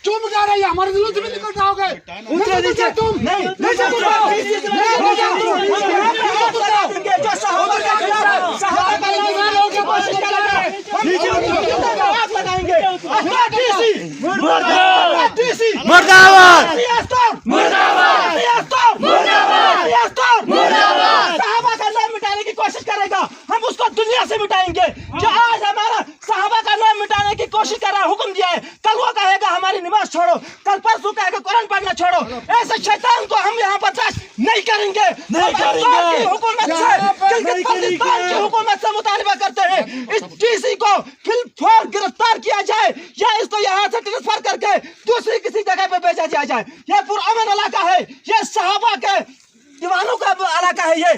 तुम बता रहे हमारे दिलों से भी निकल जाओगे तुम मिटाने की कोशिश करेगा, हम उसको दुनिया से मिटाएंगे। जो आज हमारा सहाबा का नाम मिटाने की कोशिश कर रहा है, हुक्म दिया है, कल वो कहेगा हमारी नमाज छोड़ो, कल परसों कहेगा कुरान पढ़ना छोड़ो। ऐसे शैतान को हम यहाँ बर्दाश्त नहीं करेंगे। हुकूमत की हुकूमत से मुतालबा करते हैं इस टीसी को फिलफौर गिरफ्तार किया जाए या इसको यहाँ से ट्रांसफर करके दूसरी किसी जगह पे भेजा जाए। यह पुरअमन इलाका है, यह सहाबा के दीवानों का इलाका है। ये